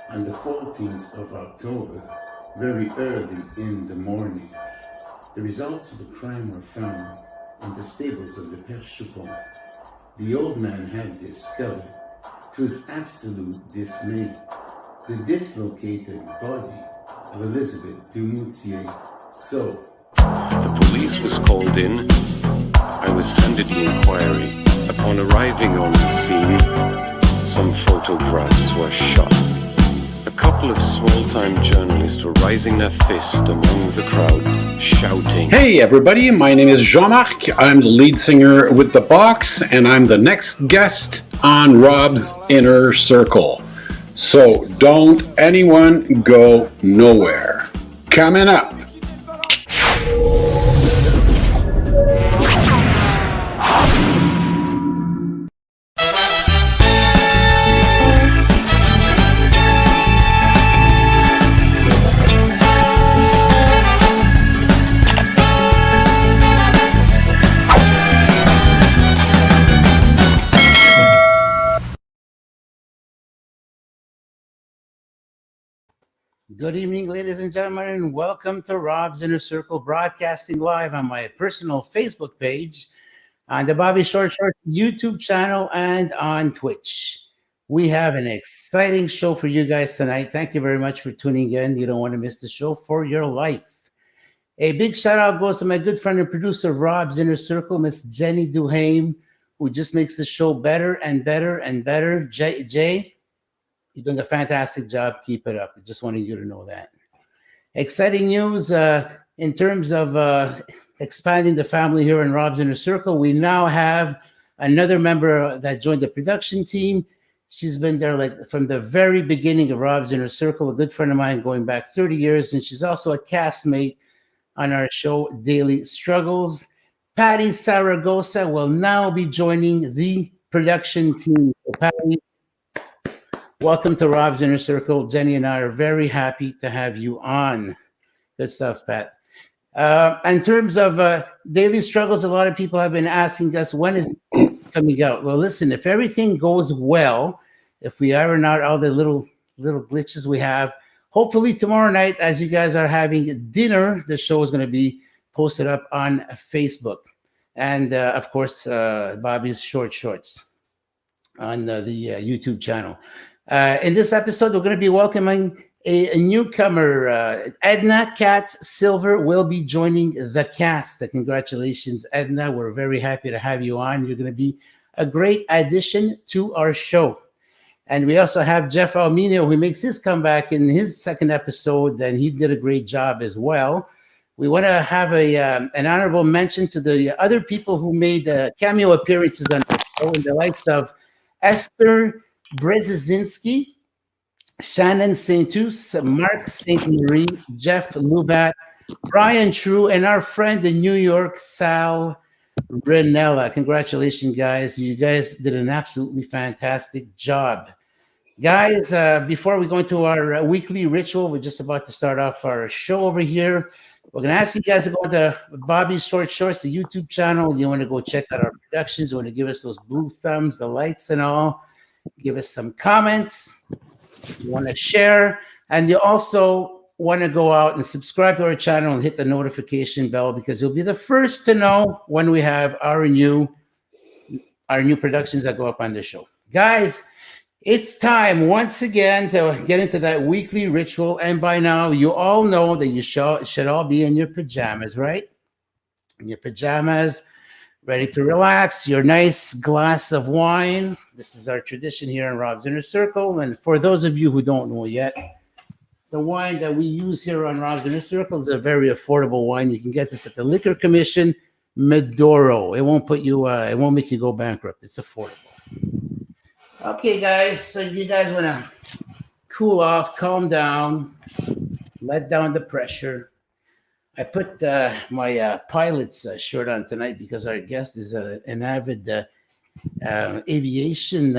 On the 14th of October, very early in the morning, the results of a crime were found in the stables of the Père Choupon. The old man had discovered, to his absolute dismay, the dislocated body of Elizabeth Dumoutier. So, the police was called in. I was handed the inquiry. Upon arriving on the scene, some photographs were shot. A couple of small-time journalists were raising their fist among the crowd, shouting. Hey everybody, my name is Jean-Marc. I'm the lead singer with The Box, and I'm the next guest on Rob's Inner Circle. So don't anyone go nowhere. Coming up. Good evening, ladies and gentlemen, and welcome to Rob's Inner Circle, broadcasting live on my personal Facebook page, on the Bobby Short Shorts YouTube channel, and on Twitch. We have an exciting show for you guys tonight. Thank you very much for tuning in. You don't want to miss the show for your life. A big shout out goes to my good friend and producer of Rob's Inner Circle, Miss Jenny Duhame, who just makes the show better and better and better. Jay, you're doing a fantastic job. Keep it up. I just wanted you to know that. Exciting news in terms of expanding the family here in Rob's Inner Circle. We now have another member that joined the production team. She's been there like from the very beginning of Rob's Inner Circle, a good friend of mine going back 30 years. And she's also a castmate on our show, Daily Struggles. Patty Saragosa will now be joining the production team. So Patty, welcome to Rob's Inner Circle. Jenny and I are very happy to have you on. Good stuff, Pat. In terms of Daily Struggles, a lot of people have been asking us, when is it coming out? Well, listen, if everything goes well, if we iron out all the little glitches we have, hopefully tomorrow night, as you guys are having dinner, the show is going to be posted up on Facebook. And, of course, Bobby's Short Shorts on the YouTube channel. In this episode, we're going to be welcoming a newcomer. Edna Katz Silver will be joining the cast. Congratulations, Edna. We're very happy to have you on. You're going to be a great addition to our show. And we also have Jeff Alminio, who makes his comeback in his second episode, and he did a great job as well. We want to have an honorable mention to the other people who made cameo appearances on the show, in the likes of Esther Brzezinski, Shannon Saintus, Mark St. Marie, Jeff Lubat, Brian True, and our friend in New York, Sal Renella. Congratulations, guys. You guys did an absolutely fantastic job. Guys, before we go into our weekly ritual, we're just about to start off our show over here. We're going to ask you guys to go to Bobby's Short Shorts, the YouTube channel. You want to go check out our productions. You want to give us those blue thumbs, the likes and all. Give us some comments. You want to share. And you also want to go out and subscribe to our channel and hit the notification bell, because you'll be the first to know when we have our new productions that go up on the show. Guys, it's time once again to get into that weekly ritual. And by now, you all know that you should all be in your pajamas, right? In your pajamas, ready to relax, your nice glass of wine. This is our tradition here in Rob's Inner Circle. And for those of you who don't know yet, the wine that we use here on Rob's Inner Circle is a very affordable wine. You can get this at the Liquor Commission, Medoro. It won't make you go bankrupt. It's affordable. Okay, guys, so you guys want to cool off, calm down, let down the pressure. I put my pilot's shirt on tonight because our guest is an avid aviation.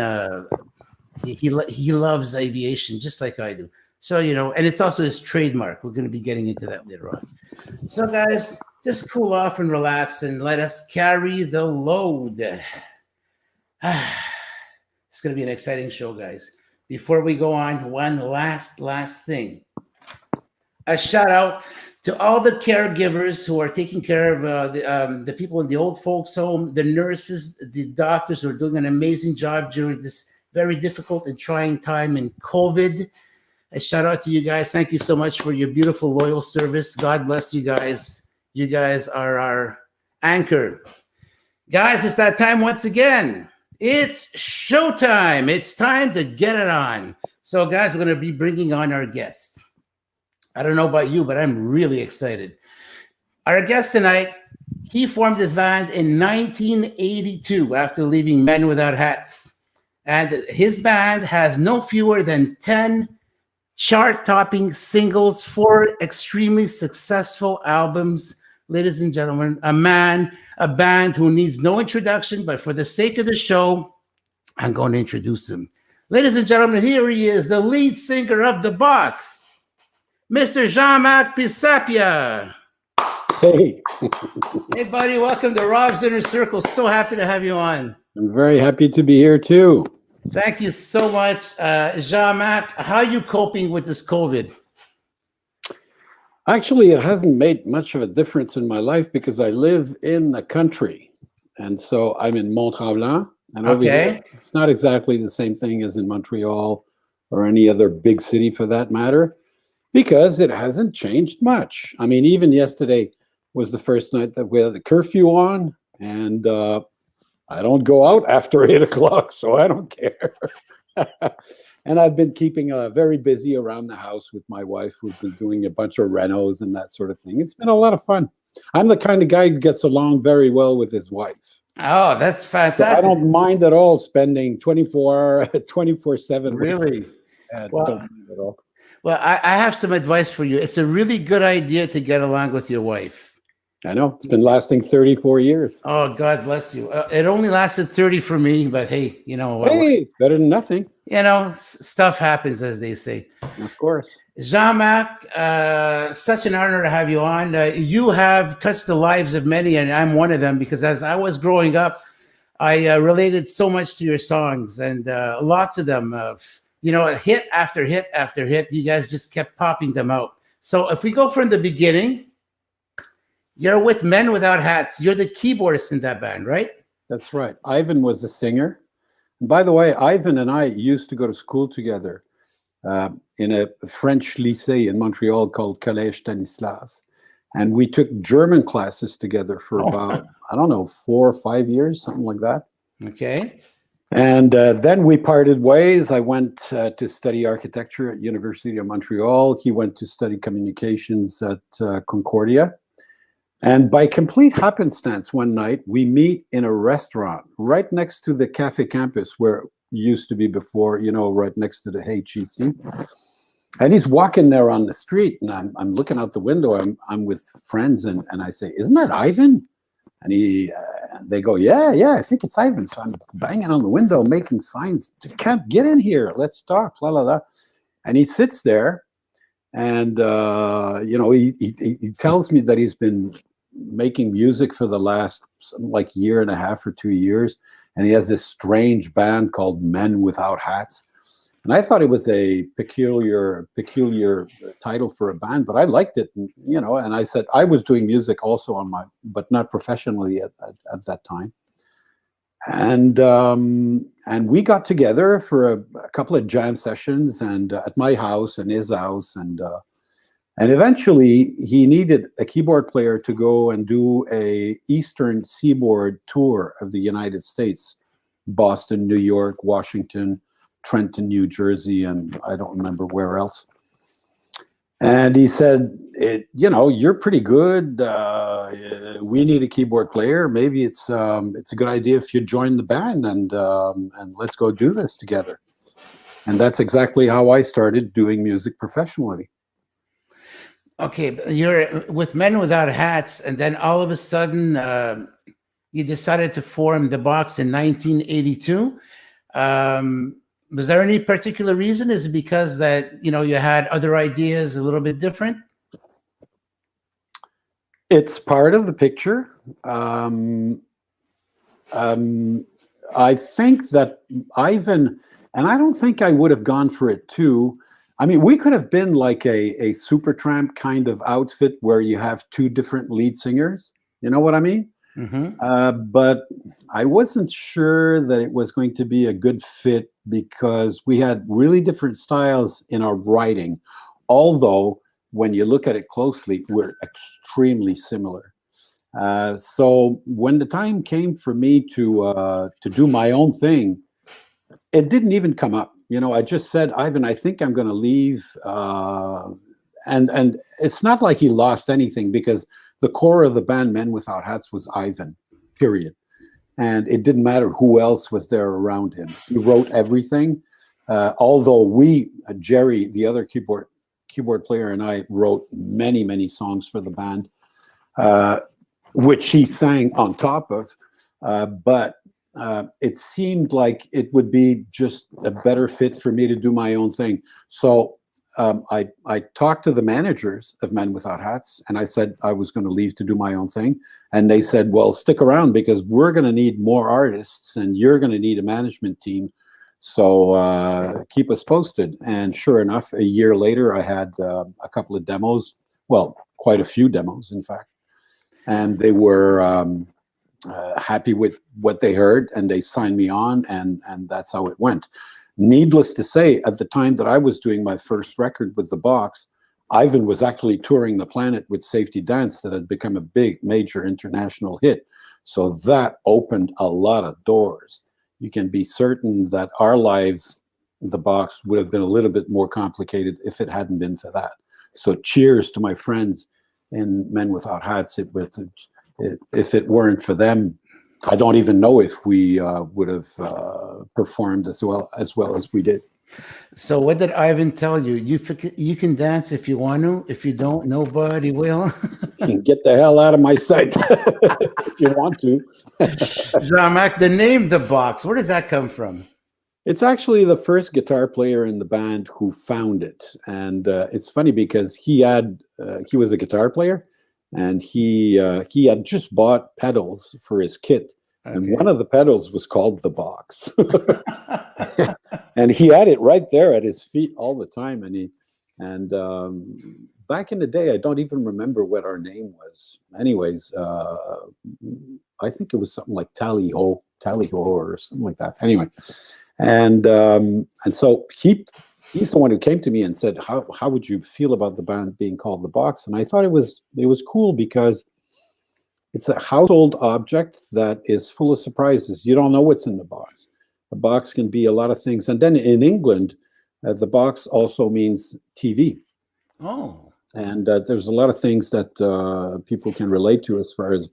He loves aviation just like I do. So, and it's also his trademark. We're going to be getting into that later on. So, guys, just cool off and relax and let us carry the load. It's going to be an exciting show, guys. Before we go on, one last thing. A shout out to all the caregivers who are taking care of the people in the old folks home, the nurses, the doctors who are doing an amazing job during this very difficult and trying time in COVID. A shout out to you guys. Thank you so much for your beautiful, loyal service. God bless you guys. You guys are our anchor. Guys, it's that time once again. It's showtime. It's time to get it on. So, guys, we're going to be bringing on our guest. I don't know about you, but I'm really excited. Our guest tonight, he formed his band in 1982 after leaving Men Without Hats. And his band has no fewer than 10 chart-topping singles, 4 extremely successful albums. Ladies and gentlemen, a band who needs no introduction, but for the sake of the show, I'm going to introduce him. Ladies and gentlemen, here he is, the lead singer of The Box, Mr. Jean-Marc Pisapia. Hey. Hey, buddy, welcome to Rob's Inner Circle. So happy to have you on. I'm very happy to be here, too. Thank you so much. Jean-Marc, how are you coping with this COVID? Actually, it hasn't made much of a difference in my life because I live in the country. And so I'm in Montreal. And over here, it's not exactly the same thing as in Montreal or any other big city for that matter, because it hasn't changed much. I mean, even yesterday was the first night that we had the curfew on, and I don't go out after 8 o'clock, so I don't care. And I've been keeping very busy around the house with my wife. We've been doing a bunch of renos and that sort of thing. It's been a lot of fun. I'm the kind of guy who gets along very well with his wife. Oh, that's fantastic. So I don't mind at all spending 24/7. Really? Don't mind at all. Well, I have some advice for you. It's a really good idea to get along with your wife. I know. It's been lasting 34 years. Oh, God bless you. It only lasted 30 for me, but hey, you know. Hey, it's better than nothing. You know, stuff happens, as they say. Of course. Jean-Marc, such an honor to have you on. You have touched the lives of many, and I'm one of them, because as I was growing up, I related so much to your songs, and lots of them, you know, hit after hit after hit. You guys just kept popping them out. So if we go from the beginning, you're with Men Without Hats. You're the keyboardist in that band, right? That's right. Ivan was the singer. And by the way, Ivan and I used to go to school together in a French lycée in Montreal called Collège Stanislas. And we took German classes together for about, I don't know, 4 or 5 years, something like that. Okay. And then we parted ways. I went to study architecture at University of Montreal. He went to study communications at Concordia. And by complete happenstance, one night, we meet in a restaurant right next to the Café Campus, where it used to be before, you know, right next to the HEC. And he's walking there on the street, and I'm looking out the window. I'm with friends, and I say, "Isn't that Ivan?" And they go, yeah, I think it's Ivan. So I'm banging on the window, making signs, "Can't get in here. Let's talk." La la la. And he sits there, and you know, he tells me that he's been making music for the last like year and a half or 2 years, and he has this strange band called Men Without Hats. And I thought it was a peculiar title for a band, but I liked it, and, you know. And I said I was doing music also on my, but not professionally at that time. And we got together for a couple of jam sessions, and at my house and his house, and eventually he needed a keyboard player to go and do a Eastern Seaboard tour of the United States, Boston, New York, Washington, Trenton, New Jersey, and I don't remember where else. And he said, you know, you're pretty good. We need a keyboard player. Maybe it's a good idea if you join the band, and let's go do this together. And that's exactly how I started doing music professionally. Okay, you're with Men Without Hats, and then all of a sudden you decided to form The Box in 1982. Was there any particular reason? Is it because that, you know, you had other ideas a little bit different? It's part of the picture. I think that Ivan, and I don't think I would have gone for it too. I mean, we could have been like a Supertramp kind of outfit where you have two different lead singers. You know what I mean? But I wasn't sure that it was going to be a good fit because we had really different styles in our writing. Although, when you look at it closely, we're extremely similar. So when the time came for me to do my own thing, it didn't even come up. You know, I just said, Ivan, I think I'm going to leave. And it's not like he lost anything because the core of the band Men Without Hats was Ivan, period. And it didn't matter who else was there around him. He wrote everything. Although Jerry, the other keyboard player, and I wrote many, many songs for the band, which he sang on top of. But it seemed like it would be just a better fit for me to do my own thing. So I talked to the managers of Men Without Hats, and I said I was going to leave to do my own thing. And they said, well, stick around because we're going to need more artists and you're going to need a management team. So keep us posted. And sure enough, a year later, I had a couple of demos. Well, quite a few demos, in fact. And they were happy with what they heard, and they signed me on, and that's how it went. Needless to say, at the time that I was doing my first record with the Box, Ivan was actually touring the planet with Safety Dance that had become a big, major international hit. So that opened a lot of doors. You can be certain that our lives, the Box, would have been a little bit more complicated if it hadn't been for that. So cheers to my friends in Men Without Hats. If it weren't for them, I don't even know if we would have performed as well as we did. So what did Ivan tell you? You can dance if you want to. If you don't, nobody will. You can get the hell out of my sight if you want to. Jean-Marc, the name The Box, where does that come from? It's actually the first guitar player in the band who found it. And it's funny because he was a guitar player, and he had just bought pedals for his kit. Okay. And one of the pedals was called The Box. And he had it right there at his feet all the time. And back in the day, I don't even remember what our name was. Anyways, I think it was something like Tally Ho or something like that. Anyway, and so he's the one who came to me and said, how would you feel about the band being called The Box? And I thought it was cool because it's a household object that is full of surprises. You don't know what's in the box. A box can be a lot of things. And then in England, the box also means TV. Oh. And there's a lot of things that people can relate to as far as,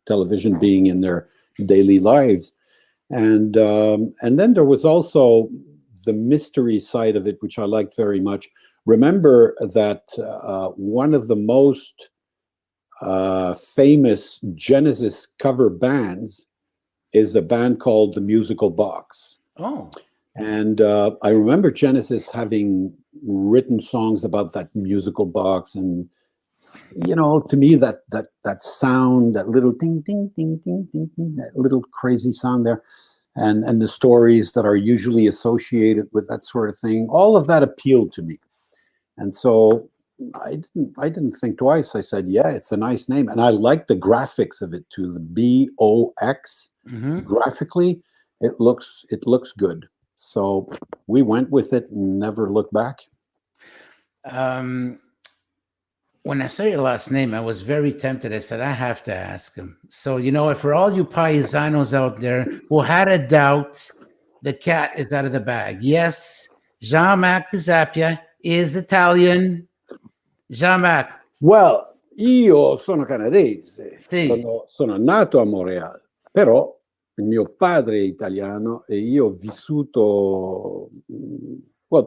television being in their daily lives. And then there was also the mystery side of it, which I liked very much. Remember that one of the most famous Genesis cover bands is a band called The Musical Box. Oh. And I remember Genesis having written songs about that musical box, and to me that sound, that little ding ding ding ding ding, that little crazy sound there, and the stories that are usually associated with that sort of thing, all of that appealed to me. And so I didn't think twice. I said, yeah, it's a nice name. And I like the graphics of it too. The BOX, graphically, it looks good. So we went with it and never looked back. When I saw your last name, I was very tempted. I said, I have to ask him. So, for all you paisanos out there who had a doubt, the cat is out of the bag. Yes, Jean-Marc Pisapia is Italian. Jean-Marc. Well, io sono canadese. Sì. Sono nato a Montreal, però il mio padre è italiano e io ho vissuto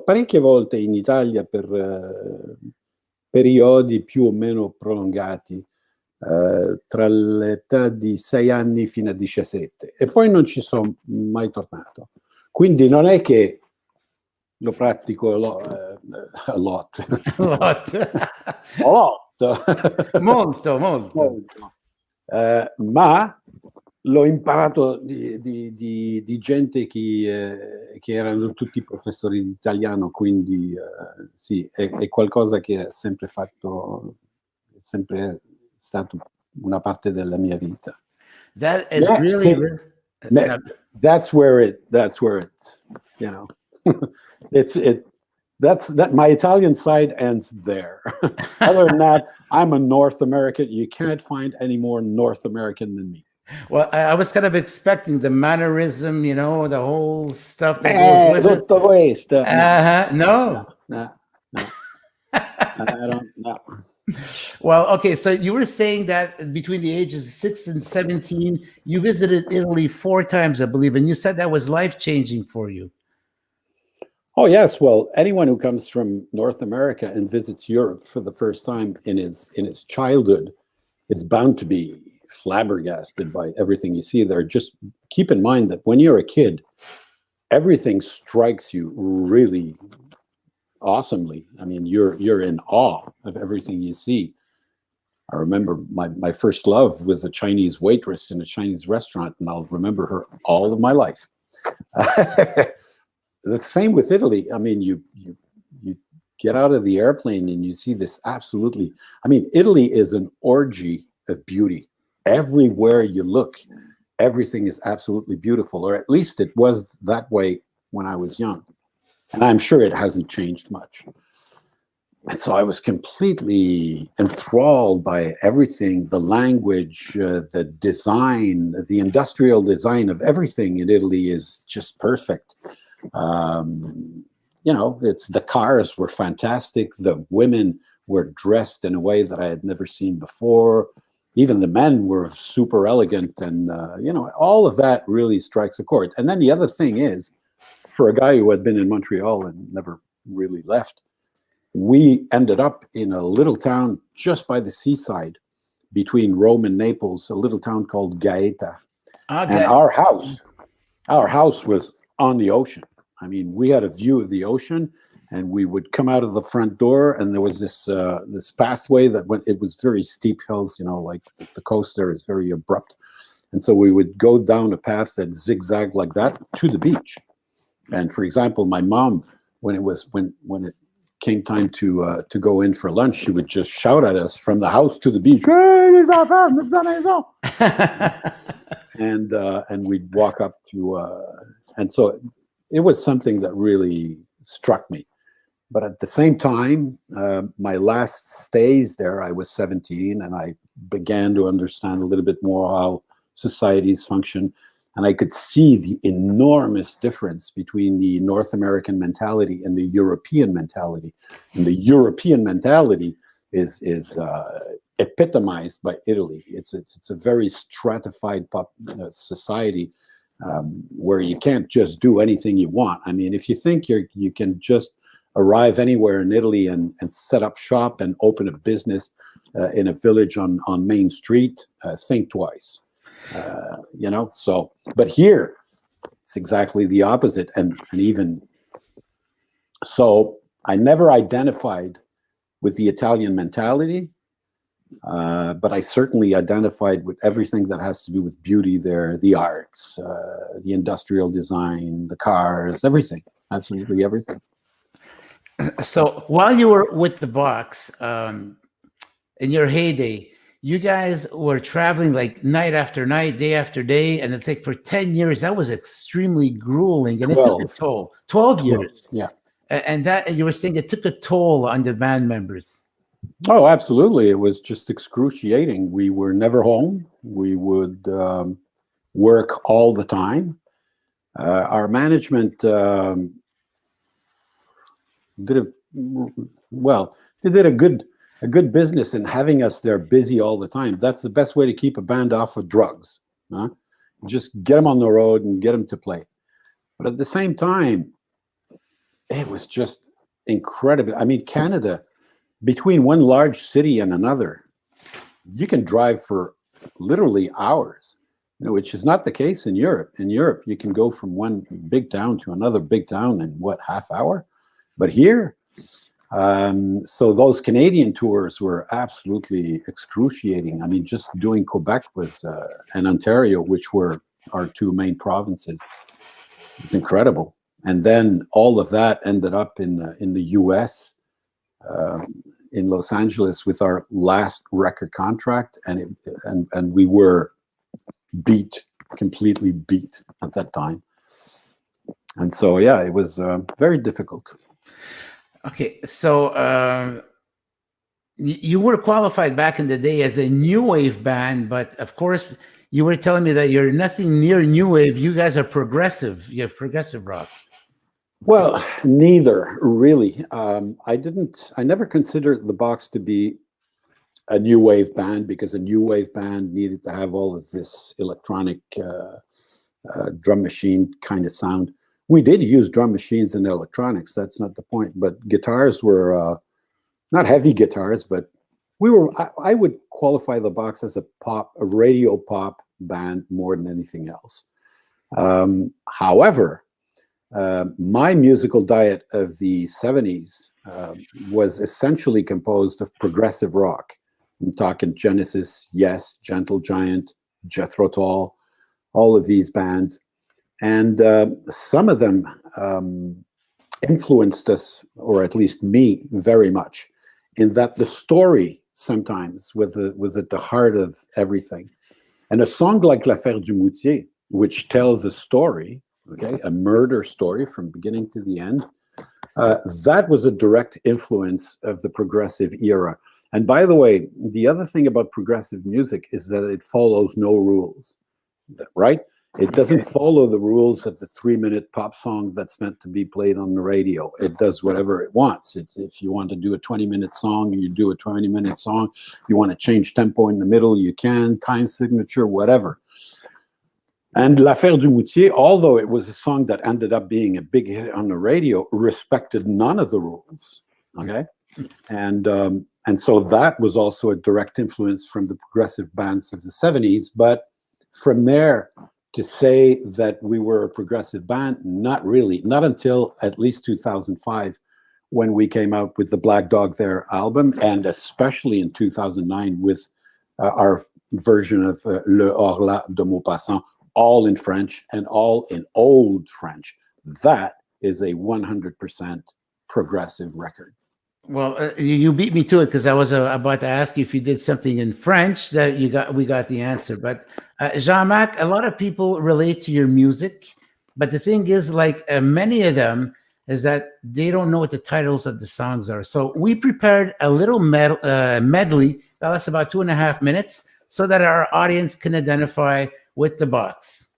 parecchie volte in Italia per periodi più o meno prolungati, tra l'età di 6 anni fino a 17, e poi non ci sono mai tornato. Quindi non è che lo pratico a lot. Molto. Ma l'ho imparato di gente che erano tutti professori di italiano, quindi sì, è qualcosa che è sempre fatto, è sempre stato una parte della mia vita. That is Yeah, really, see, that's where it, you know, that's my Italian side ends there. Other than that, I'm a North American. You can't find any more North American than me. well, I was kind of expecting the mannerism, you know, the whole stuff that goes with it. Tutto questo. No. No. I don't know. Well, okay, so you were saying that between the ages of 6 and 17, you visited Italy 4 times, I believe, and you said that was life-changing for you. Oh, yes. Well, anyone who comes from North America and visits Europe for the first time in his childhood is bound to be flabbergasted by everything you see there. Just keep in mind that when you're a kid, everything strikes you really awesomely. I mean, you're in awe of everything you see. I remember my first love was a Chinese waitress in a Chinese restaurant, and I'll remember her all of my life. The same with Italy. I mean, you get out of the airplane and you see this absolutely, I mean, Italy is an orgy of beauty. Everywhere you look, everything is absolutely beautiful, or at least it was that way when I was young. And I'm sure it hasn't changed much. And so I was completely enthralled by everything, the language, the design, the industrial design of everything in Italy is just perfect. You know, the cars were fantastic. The women were dressed in a way that I had never seen before. Even the men were super elegant, and you know, all of that really strikes a chord. And then the other thing is, for a guy who had been in Montreal and never really left, we ended up in a little town just by the seaside between Rome and Naples, a little town called Gaeta. Okay. And our house was on the ocean. I mean, we had a view of the ocean, and we would come out of the front door, and there was this this pathway that went, it was very steep hills, you know, like the coast there is very abrupt. And so we would go down a path that zigzagged like that to the beach. And for example, my mom, when it came time to go in for lunch, she would just shout at us from the house to the beach, and we'd walk up to, and so it was something that really struck me. But at the same time, my last stays there, I was 17, and I began to understand a little bit more how societies function. And I could see the enormous difference between the North American mentality and the European mentality. And the European mentality is epitomized by Italy. It's a very stratified society where you can't just do anything you want. I mean, if you think you can just arrive anywhere in Italy and set up shop and open a business in a village on Main Street, think twice. You know, so, but here it's exactly the opposite. And even so, I never identified with the Italian mentality, but I certainly identified with everything that has to do with beauty there, the arts, the industrial design, the cars, everything, absolutely everything. So while you were with the Box, in your heyday, you guys were traveling like night after night, day after day, and I think for 10 years, that was extremely grueling, and 12. It took a toll. 12 years. Yeah. And that, you were saying it took a toll on the band members. Oh, absolutely. It was just excruciating. We were never home. We would work all the time. Our management did a good business in having us there busy all the time. That's the best way to keep a band off of drugs. Huh? Just get them on the road and get them to play. But at the same time, it was just incredible. I mean, Canada, between one large city and another, you can drive for literally hours, you know, which is not the case in Europe. In Europe, you can go from one big town to another big town in half hour? But here, So those Canadian tours were absolutely excruciating. I mean, just doing Quebec was and Ontario, which were our two main provinces, was incredible. And then all of that ended up in the U.S. In Los Angeles with our last record contract, and we were completely beat at that time. And so, yeah, it was very difficult. Okay, so you were qualified back in the day as a new wave band, but of course, you were telling me that you're nothing near new wave. You guys are progressive. You have progressive rock. Well, neither really. I never considered the Box to be a new wave band, because a new wave band needed to have all of this electronic drum machine kind of sound. We did use drum machines and electronics. That's not the point. But guitars were not heavy guitars, but I would qualify the Box as a radio pop band more than anything else. However, my musical diet of the 70s was essentially composed of progressive rock. I'm talking Genesis, Yes, Gentle Giant, Jethro Tull, all of these bands. And some of them influenced us, or at least me, very much, in that the story sometimes was at the heart of everything. And a song like L'Affaire Dumoutier, which tells a story, okay, a murder story from beginning to the end, that was a direct influence of the progressive era. And by the way, the other thing about progressive music is that it follows no rules, right? It doesn't follow the rules of the 3-minute pop song that's meant to be played on the radio. It does whatever it wants. If you want to do a 20-minute song, you do a 20-minute song. You want to change tempo in the middle, you can, time signature, whatever. And L'Affaire Dumoutier, although it was a song that ended up being a big hit on the radio, respected none of the rules, okay? And so that was also a direct influence from the progressive bands of the 70s. But from there, to say that we were a progressive band, not really, not until at least 2005, when we came out with the Black Dog There album, and especially in 2009 with our version of Le Horla de Maupassant, all in French and all in old French. That is a 100% progressive record. Well, you beat me to it, because I was about to ask you if you did something in French. That we got the answer. But Jean-Marc, a lot of people relate to your music, but the thing is, like many of them, is that they don't know what the titles of the songs are. So we prepared a little medley that lasts about 2.5 minutes, so that our audience can identify with the Box.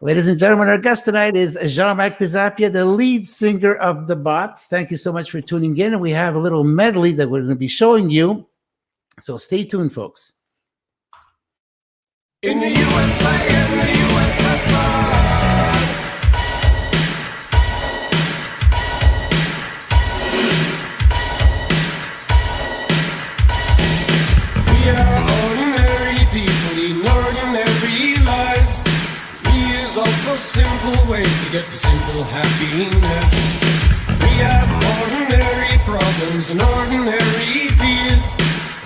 Ladies and gentlemen, our guest tonight is Jean-Marc Pisapia, the lead singer of the Box. Thank you so much for tuning in. And we have a little medley that we're going to be showing you. So stay tuned, folks. In the USA, in the USSR. We are ordinary people leading ordinary lives. We use also simple ways to get to simple happiness. We have ordinary problems and ordinary fears.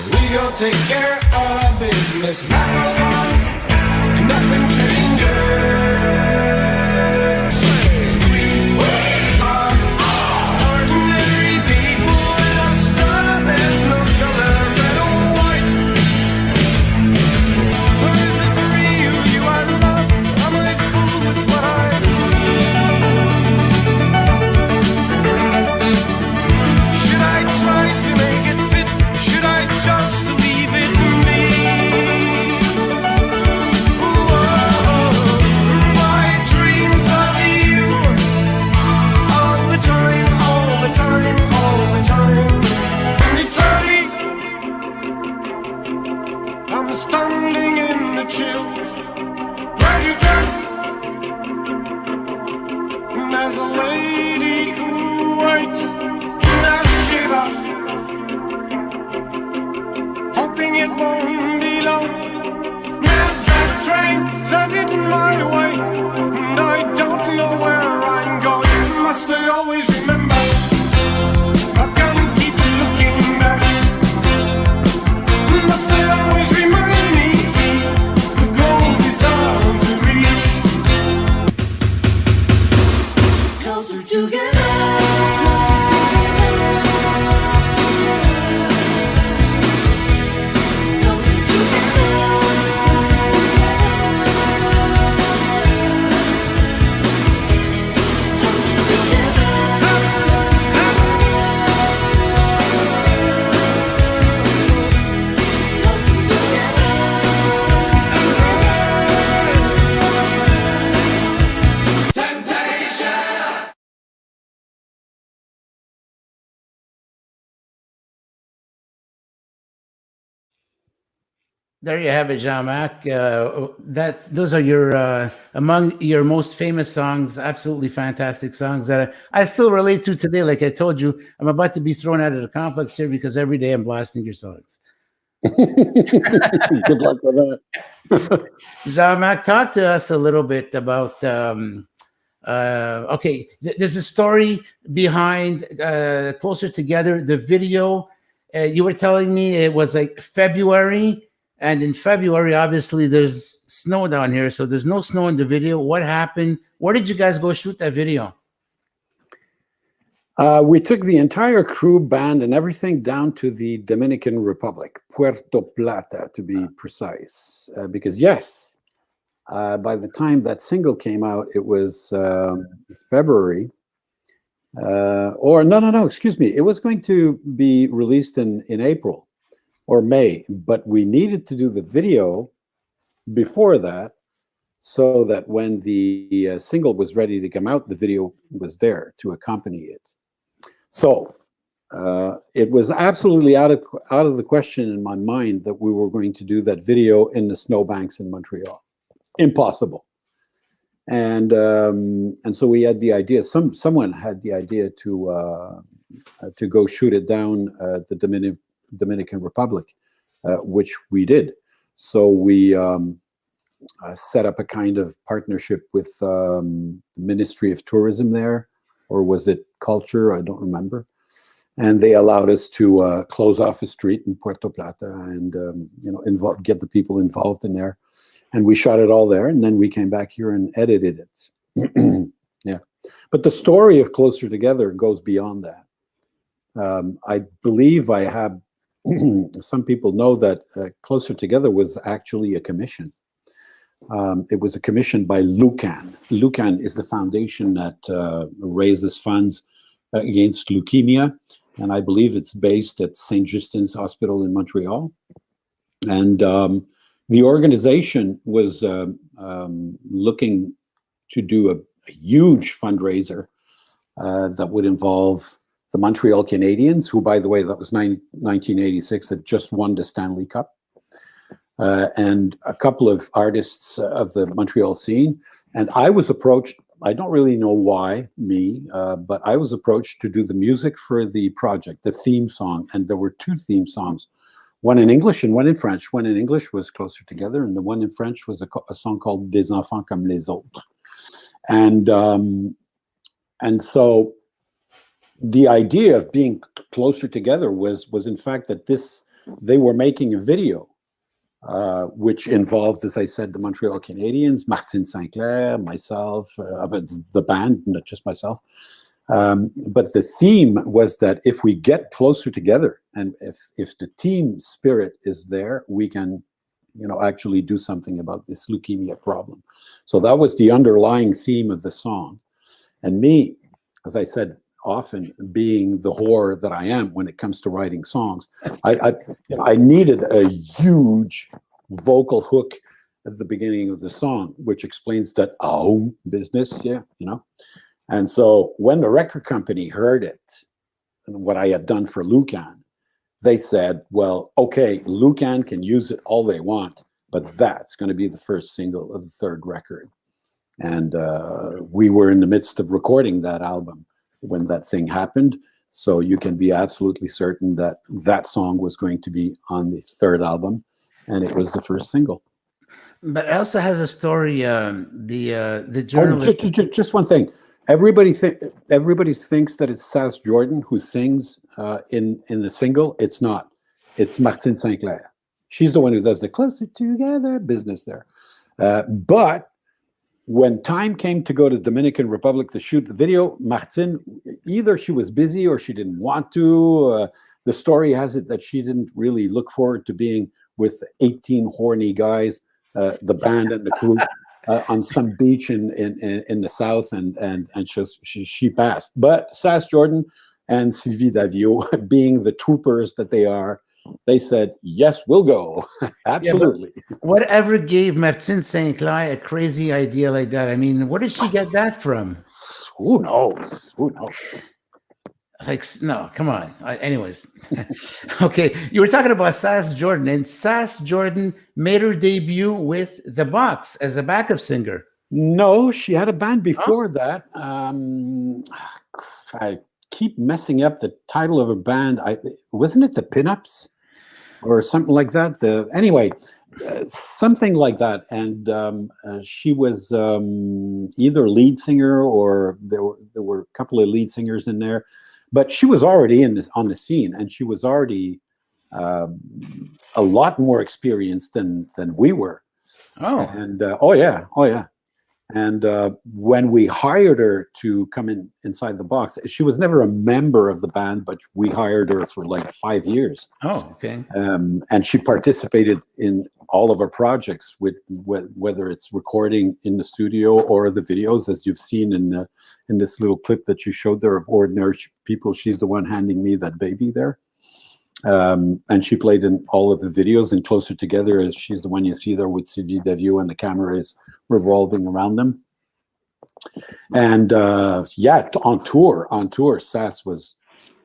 We go take care of our business. Life goes on and nothing changes. We are ordinary people in a star. There's no color, red or white. So is it for you are love? I'm like fool with what I see. Should I try to make it fit? Should I just leave it to me? My dreams of you all the time, all the time, all the time. And it's early, I'm standing in the chill. Where you dress? And there's a lady who waits in a shiver, hoping it won't be long. There's that train turning my way, and I don't know where I'm going. Must I always remember I can There you have it, Jean-Marc. Those are your among your most famous songs. Absolutely fantastic songs that I still relate to today. Like I told you, I'm about to be thrown out of the complex here because every day I'm blasting your songs. Good luck with that. Jean-Marc, talk to us a little bit about. Okay, there's a story behind Closer Together, the video. You were telling me it was like February. And in February, obviously, there's snow down here, so there's no snow in the video. What happened? Where did you guys go shoot that video? We took the entire crew, band, and everything down to the Dominican Republic, Puerto Plata, to be precise. Because, yes, by the time that single came out, it was February. No, excuse me. It was going to be released in April. Or May, but we needed to do the video before that so that when the single was ready to come out, the video was there to accompany it. So it was absolutely out of the question in my mind that we were going to do that video in the snowbanks in Montreal. Impossible. And so we had the idea. Someone had the idea to go shoot it down at the Dominican Republic, which we did. So we set up a kind of partnership with the Ministry of Tourism there, or was it Culture? I don't remember. And they allowed us to close off a street in Puerto Plata and get the people involved in there. And we shot it all there, and then we came back here and edited it. Yeah, but the story of Closer Together goes beyond that. I believe I have. Some people know that Closer Together was actually a commission. It was a commission by Lucan. Lucan is the foundation that raises funds against leukemia, and I believe it's based at St. Justin's Hospital in Montreal. And the organization was looking to do a huge fundraiser that would involve the Montreal Canadiens, who, by the way, that was 1986, had just won the Stanley Cup, and a couple of artists of the Montreal scene. And I was approached, I don't really know why, but I was approached to do the music for the project, the theme song. And there were two theme songs, one in English and one in French. One in English was Closer Together, and the one in French was a song called Des enfants comme les autres. And so the idea of being closer together was in fact that they were making a video, which involved, as I said, the Montreal Canadiens, Martine, St-Clair, myself, the band, not just myself. But the theme was that if we get closer together, and if the team spirit is there, we can, actually do something about this leukemia problem. So that was the underlying theme of the song. And me, as I said, often being the whore that I am when it comes to writing songs, I needed a huge vocal hook at the beginning of the song, which explains that home business, And so when the record company heard it, and what I had done for Lucan, they said, well, okay, Lucan can use it all they want, but that's going to be the first single of the third record. And we were in the midst of recording that album when that thing happened. So you can be absolutely certain that that song was going to be on the third album, and it was the first single. But it also has a story. The journalist. Just one thing. Everybody thinks that it's Sass Jordan who sings in the single. It's not. It's Martine St-Clair. She's the one who does the Closer Together business there. But when time came to go to Dominican Republic to shoot the video, Martine, either she was busy or she didn't want to. The story has it that she didn't really look forward to being with 18 horny guys, the band and the crew, on some beach in the south, and she passed. But Sass Jordan and Sylvie Daviau, being the troopers that they are, they said, yes, we'll go. Absolutely. Yeah, whatever gave Martine St-Clair a crazy idea like that? I mean, where did she get that from? Who knows? Like, no, come on. Anyways, okay. You were talking about Sass Jordan, and Sass Jordan made her debut with The Box as a backup singer. No, she had a band Oh, before that. I keep messing up the title of her band. Wasn't it the Pinups or something like that? Anyway, something like that. And she was either lead singer or there were a couple of lead singers in there. But she was already on the scene, and she was already a lot more experienced than we were. oh, And oh yeah. And when we hired her to come inside the box, she was never a member of the band, but we hired her for like 5 years. oh, okay. And she participated in all of our projects, whether it's recording in the studio or the videos, as you've seen in this little clip that you showed there of Ordinary People. She's the one handing me that baby there. And she played in all of the videos, and Closer Together, as she's the one you see there with Sylvie Daviau, and the camera is revolving around them. And yeah, on tour, Sass was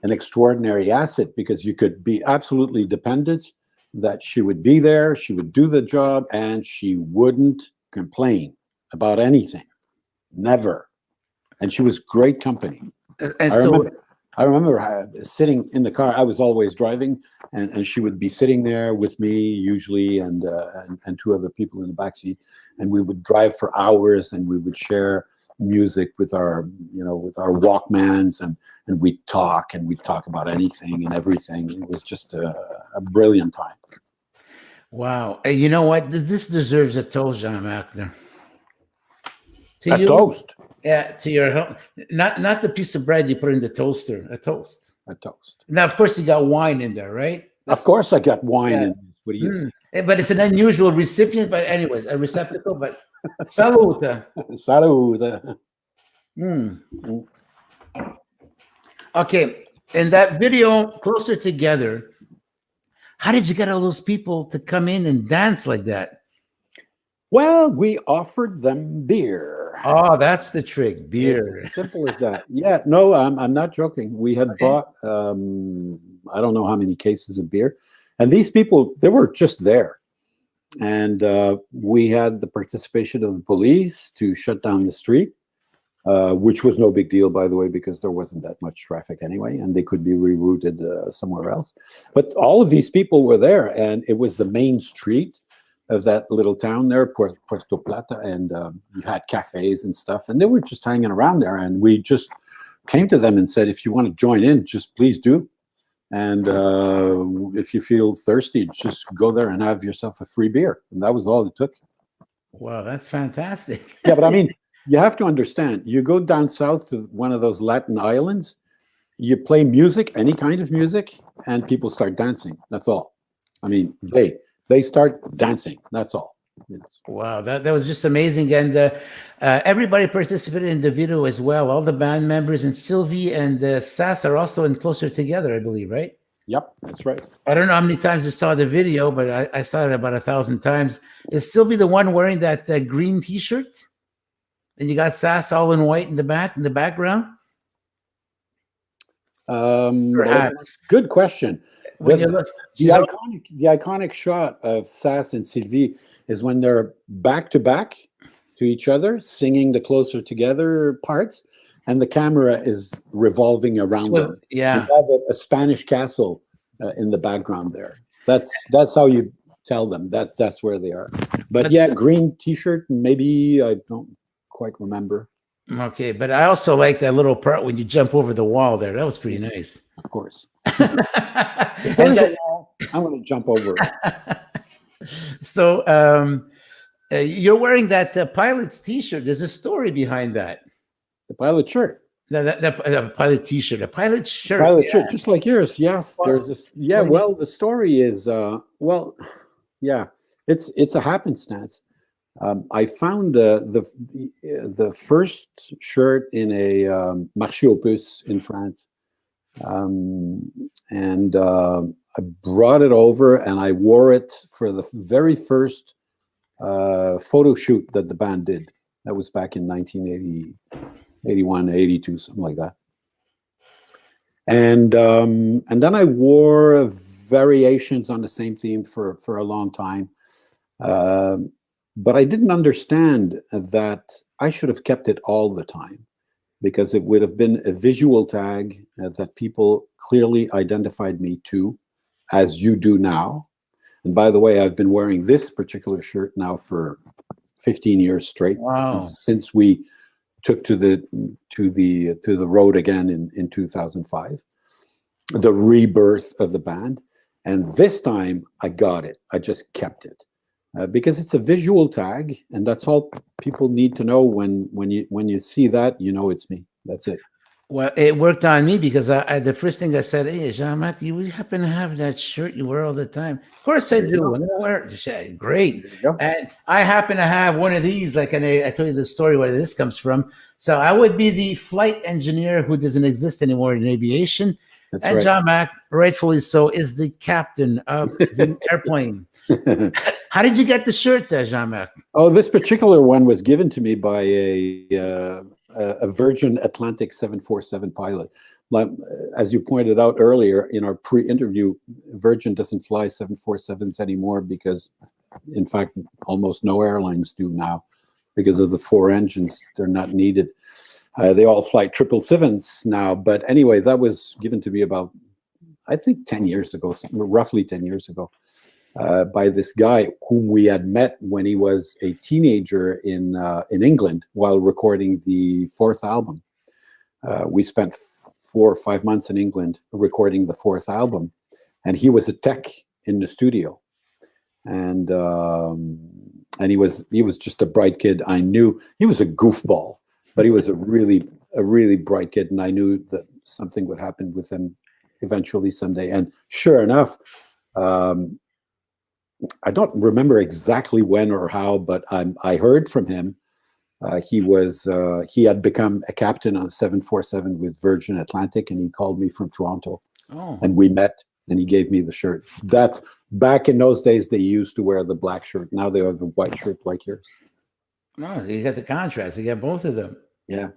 an extraordinary asset, because you could be absolutely dependent that she would be there, she would do the job, and she wouldn't complain about anything, never. And she was great company. And I remember sitting in the car. I was always driving, and she would be sitting there with me usually, and two other people in the backseat, and we would drive for hours, and we would share music with our Walkmans, and we'd talk about anything and everything. It was just a brilliant time. wow. And you know what? This deserves a toast, Jean-Marc. A toast. Yeah, to your not the piece of bread you put in the toaster. A toast. A toast. Now, of course, you got wine in there, right? Of course, I got wine in this. What do you think? But it's an unusual recipient. But anyways, a receptacle. But salute. Salud. Okay, in that video, Closer Together, how did you get all those people to come in and dance like that? Well, we offered them beer. Oh, that's the trick, beer. It's as simple as that. Yeah, no, I'm not joking. We had bought, I don't know how many cases of beer. And these people, they were just there. And we had the participation of the police to shut down the street, which was no big deal, by the way, because there wasn't that much traffic anyway, and they could be rerouted somewhere else. But all of these people were there, and it was the main street of that little town there, Puerto Plata, and you had cafes and stuff, and they were just hanging around there, and we just came to them and said, if you want to join in, just please do. And if you feel thirsty, just go there and have yourself a free beer. And that was all it took. Wow, that's fantastic. Yeah, but I mean, you have to understand, you go down south to one of those Latin islands, you play music, any kind of music, and people start dancing. That's all. I mean, they start dancing. That's all. Wow, that was just amazing. And everybody participated in the video as well. All the band members, and Sylvie and Sass are also in Closer Together, I believe, right? Yep, that's right. I don't know how many times you saw the video, but I saw it about 1,000 times. Is Sylvie the one wearing that green T-shirt? And you got Sass all in white in the background? Perhaps. Good question. The iconic shot of Sass and Sylvie is when they're back to back to each other, singing the Closer Together parts, and the camera is revolving around them. Yeah, you have a Spanish castle in the background there. That's how you tell them that's where they are. But yeah, green T-shirt, maybe, I don't quite remember. Okay, but I also like that little part when you jump over the wall there. That was pretty nice. Of course. If there's a wall, I'm going to jump over it. So you're wearing that pilot's T-shirt. There's a story behind that. The pilot shirt. The pilot T-shirt. A pilot shirt. Pilot shirt, just like yours. Yes. There's this. Yeah. Well, the story is. It's a happenstance. I found the first shirt in a marché aux puces in France, and I brought it over and I wore it for the very first photo shoot that the band did. That was back in 1980, 81, 82, something like that. And then I wore variations on the same theme for a long time. But I didn't understand that I should have kept it all the time, because it would have been a visual tag that people clearly identified me to, as you do now. And by the way, I've been wearing this particular shirt now for 15 years straight. Wow. Since we took to the road again in 2005, the rebirth of the band. And this time I got it. I just kept it because it's a visual tag, and that's all people need to know. When you see that, you know it's me. That's it. Well, it worked on me because the first thing I said, hey, Jean-Marc, you happen to have that shirt you wear all the time? Of course I do. And I wear it. Great. And I happen to have one of these, like, and I told you the story where this comes from. So I would be the flight engineer who doesn't exist anymore in aviation. That's and right. Jean-Marc, rightfully so, is the captain of the airplane. How did you get the shirt there, Jean-Marc? Oh, this particular one was given to me by a Virgin Atlantic 747 pilot. As you pointed out earlier in our pre-interview, Virgin doesn't fly 747s anymore because, in fact, almost no airlines do now because of the 4 engines. They're not needed. They all fly 777s now. But anyway, that was given to me about, I think, 10 years ago, roughly 10 years ago, by this guy whom we had met when he was a teenager in England while recording the 4th album. We spent 4 or 5 months in England recording the 4th album, and he was a tech in the studio, and he was just a bright kid. I knew he was a goofball, but he was a really bright kid, and I knew that something would happen with him eventually someday. And sure enough, I don't remember exactly when or how, but I heard from him. He had become a captain on a 747 with Virgin Atlantic, and he called me from Toronto. Oh. And we met, and he gave me the shirt. That's back in those days. They used to wear the black shirt. Now they have a white shirt like yours. No, you got the contrast. You got both of them. Yeah,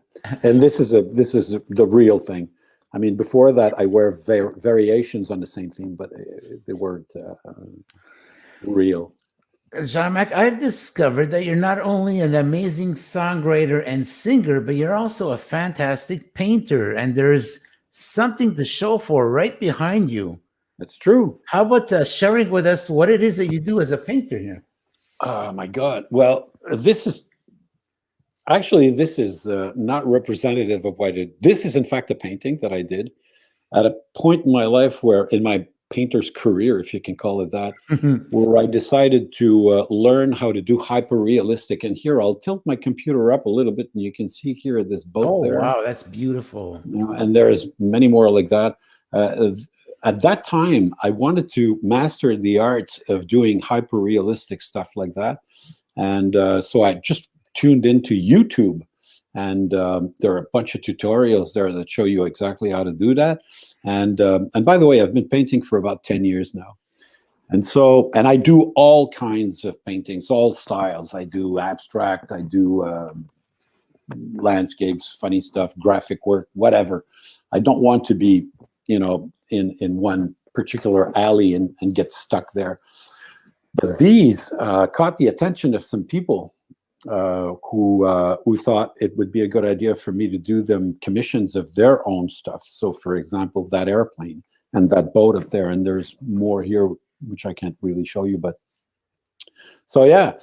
and this is the real thing. I mean, before that, I wear variations on the same theme, but they weren't real. Jean-Marc, I've discovered that you're not only an amazing songwriter and singer, but you're also a fantastic painter, and there's something to show for right behind you. That's true. How about sharing with us what it is that you do as a painter here? Oh my God! Well, this is not representative of what I did. This is in fact a painting that I did at a point in my life where, in my painter's career, if you can call it that, where I decided to learn how to do hyper-realistic. And here, I'll tilt my computer up a little bit, and you can see here this boat there. Oh, wow, that's beautiful. You know, and there's many more like that. At that time, I wanted to master the art of doing hyper-realistic stuff like that. And so I just tuned into YouTube. And there are a bunch of tutorials there that show you exactly how to do that. And by the way, I've been painting for about 10 years now. And I do all kinds of paintings, all styles. I do abstract, I do landscapes, funny stuff, graphic work, whatever. I don't want to be, in one particular alley and get stuck there. But these caught the attention of some people who thought it would be a good idea for me to do them commissions of their own stuff. So, for example, that airplane and that boat up there, and there's more here which I can't really show you. But so yeah,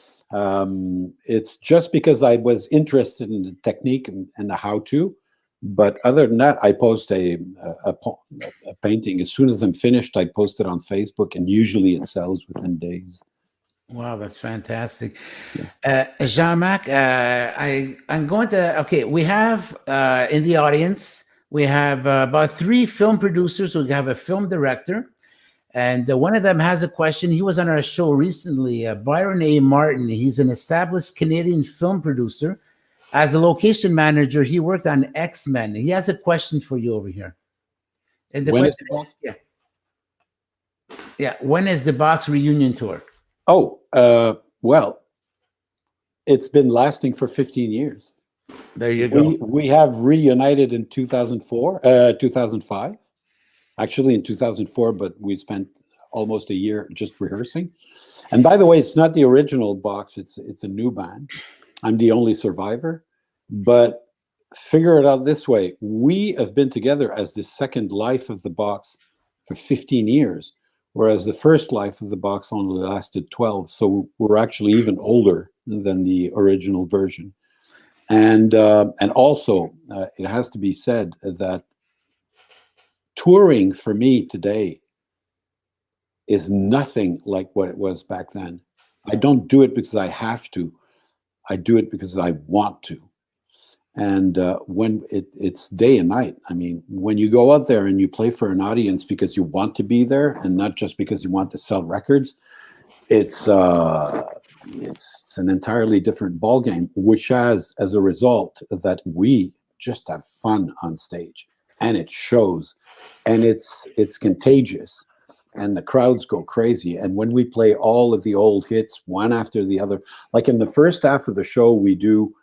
it's just because I was interested in the technique and the how-to. But other than that, I post a painting as soon as I'm finished. I post it on Facebook, and usually it sells within days. Wow, that's fantastic. Jean-Marc, I'm going to, okay, we have in the audience, we have about 3 film producers. We have a film director, and one of them has a question. He was on our show recently, Byron A. Martin. He's an established Canadian film producer. As a location manager, he worked on X-Men. He has a question for you over here. And the question is, when is the Box reunion tour? Oh, well, it's been lasting for 15 years. There you go. We have reunited in 2005. actually in 2004, but we spent almost a year just rehearsing. And by the way, it's not the original box. It's a new band. I'm the only survivor. But figure it out this way. We have been together as the second life of the box for 15 years, whereas the first life of the box only lasted 12. So we're actually even older than the original version. And also, it has to be said that touring for me today is nothing like what it was back then. I don't do it because I have to. I do it because I want to. And when it's day and night, I mean, when you go out there and you play for an audience because you want to be there and not just because you want to sell records, it's an entirely different ballgame, which has as a result that we just have fun on stage, and it shows, and it's contagious, and the crowds go crazy. And when we play all of the old hits one after the other, like in the first half of the show, we do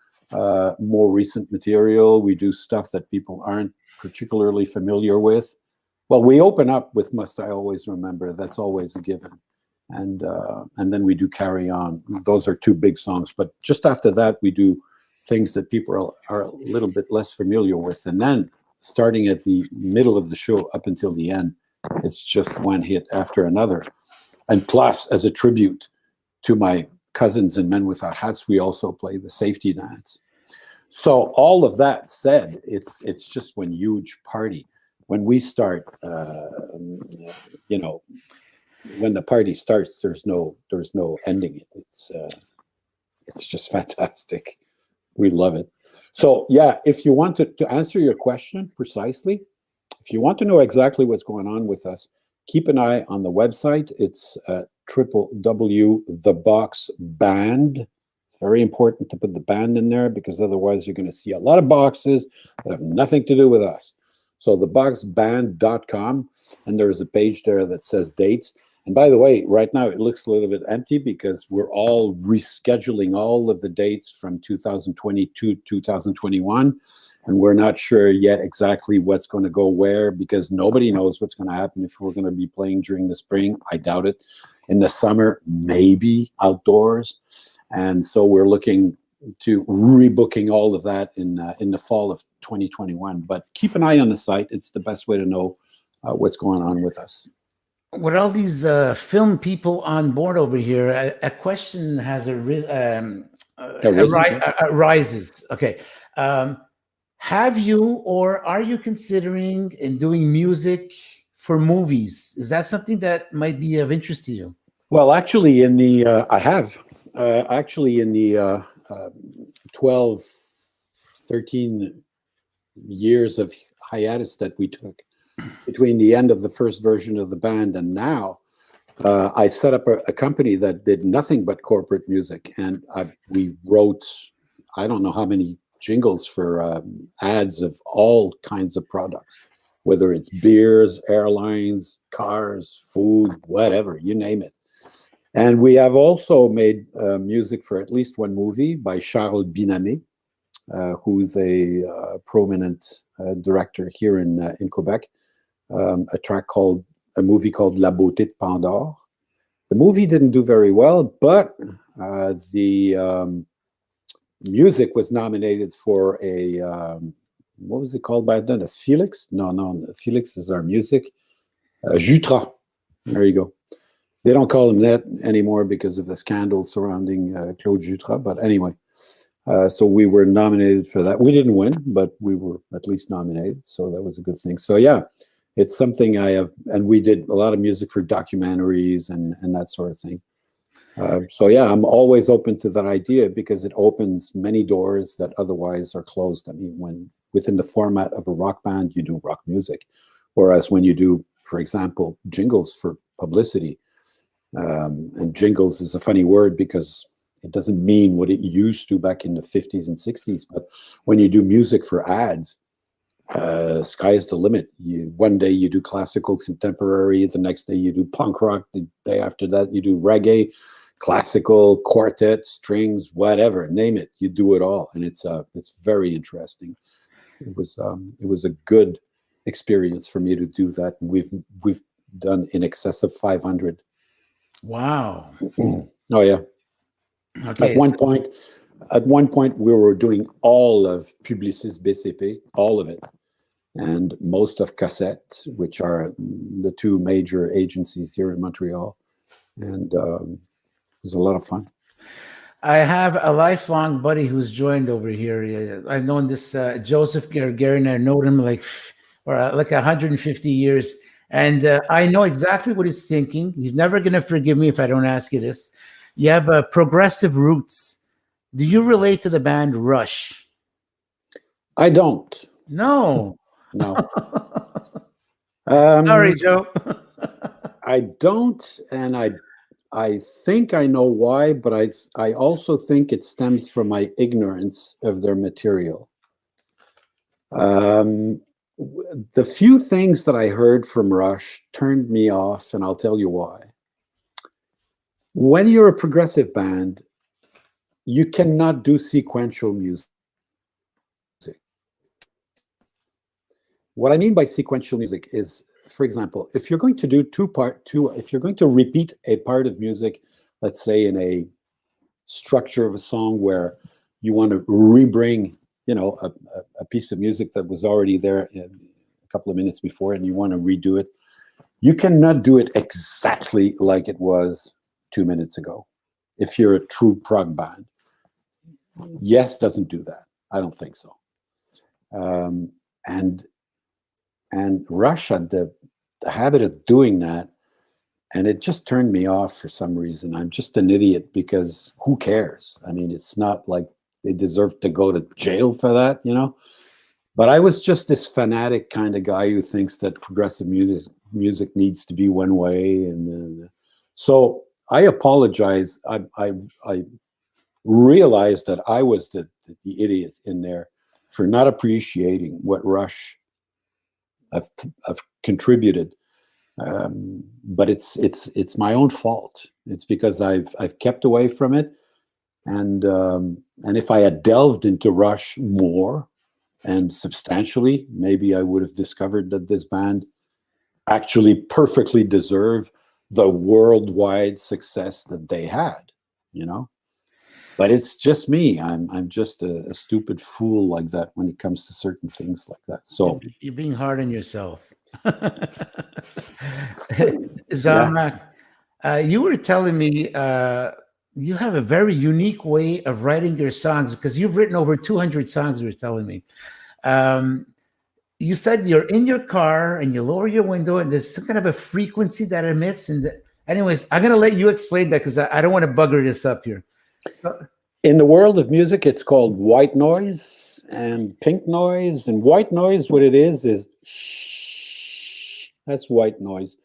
more recent material. We do stuff that people aren't particularly familiar with. Well, we open up with Must I Always Remember. That's always a given. And then we do Carry On. Those are two big songs. But just after that, we do things that people are a little bit less familiar with. And then starting at the middle of the show up until the end, it's just one hit after another. And plus, as a tribute to my cousins in Men Without Hats, we also play the Safety Dance. So all of that said, it's just one huge party. When we start, when the party starts, there's no ending it. It's just fantastic. We love it. So yeah, if you want to answer your question precisely, if you want to know exactly what's going on with us, keep an eye on the website. It's www.theboxband. It's very important to put the band in there because otherwise you're going to see a lot of boxes that have nothing to do with us. So theboxband.com, and there's a page there that says dates. And by the way, right now it looks a little bit empty because we're all rescheduling all of the dates from 2022 to 2021. And we're not sure yet exactly what's going to go where because nobody knows what's going to happen if we're going to be playing during the spring. I doubt it. In the summer, maybe outdoors. And so we're looking to rebooking all of that in the fall of 2021. But keep an eye on the site. It's the best way to know what's going on with us. With all these film people on board over here, a question has arises. Okay. Have you or are you considering in doing music for movies? Is that something that might be of interest to you? Well, actually, in the 12, 13 years of hiatus that we took between the end of the first version of the band and now, I set up a company that did nothing but corporate music. And we wrote, I don't know how many jingles for ads of all kinds of products, whether it's beers, airlines, cars, food, whatever, you name it. And we have also made music for at least one movie by Charles Binamé, who's a prominent director here in Quebec. A movie called La Beauté de Pandore. The movie didn't do very well, but the music was nominated for a, what was it called by then? A Felix? No, Felix is our music. Jutra. There you go. They don't call him that anymore because of the scandal surrounding Claude Jutra, but anyway. So we were nominated for that. We didn't win, but we were at least nominated, so that was a good thing. So yeah, it's something I have, and we did a lot of music for documentaries and that sort of thing. So yeah, I'm always open to that idea because it opens many doors that otherwise are closed. I mean, when within the format of a rock band, you do rock music, whereas when you do, for example, jingles for publicity, and jingles is a funny word because it doesn't mean what it used to back in the 50s and 60s. But when you do music for ads, sky's the limit. One day you do classical contemporary, the next day you do punk rock, the day after that you do reggae, classical, quartet, strings, whatever, name it. You do it all, and it's very interesting. It was a good experience for me to do that. And we've done in excess of 500. Wow. Oh yeah. Okay. At one point, we were doing all of Publicis BCP, all of it, and most of Cassette, which are the two major agencies here in Montreal. And it was a lot of fun. I have a lifelong buddy who's joined over here. I've known this Joseph Gargarin. I know him like 150 years. And I know exactly what he's thinking. He's never going to forgive me if I don't ask you this. You have progressive roots. Do you relate to the band Rush? I don't. No. No. Sorry, Joe. I don't, and I think I know why, but I also think it stems from my ignorance of their material. The few things that I heard from Rush turned me off, and I'll tell you why. When you're a progressive band, you cannot do sequential music. What I mean by sequential music is, for example, if you're going to do if you're going to repeat a part of music, let's say in a structure of a song where you want to rebring, a piece of music that was already there a couple of minutes before, and you want to redo it, you cannot do it exactly like it was 2 minutes ago. If you're a true prog band, Yes doesn't do that. I don't think so. And Rush had the habit of doing that, and it just turned me off for some reason. I'm just an idiot, because who cares? I mean, it's not like they deserve to go to jail for that, But I was just this fanatic kind of guy who thinks that progressive music needs to be one way, and so I apologize. I realized that I was the idiot in there for not appreciating what Rush have contributed, but it's my own fault. It's because I've kept away from it, and if I had delved into Rush more and substantially, maybe I would have discovered that this band actually perfectly deserved the worldwide success that they had, But it's just me. I'm just a stupid fool like that when it comes to certain things like that. So you're being hard on yourself. Jean-Marc, you were telling me you have a very unique way of writing your songs, because you've written over 200 songs, you were telling me. You said you're in your car and you lower your window and there's some kind of a frequency that emits. Anyways, I'm going to let you explain that, because I don't want to bugger this up here. In the world of music, it's called white noise and pink noise. And white noise, what it is that's white noise.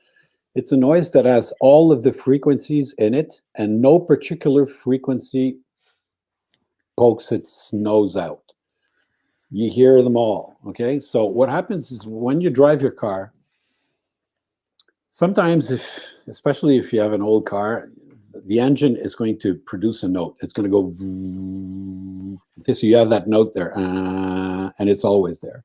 It's a noise that has all of the frequencies in it, and no particular frequency pokes its nose out. You hear them all, okay? So what happens is, when you drive your car, sometimes, especially if you have an old car, the engine is going to produce a note. It's going to go, okay, so you have that note there, and it's always there.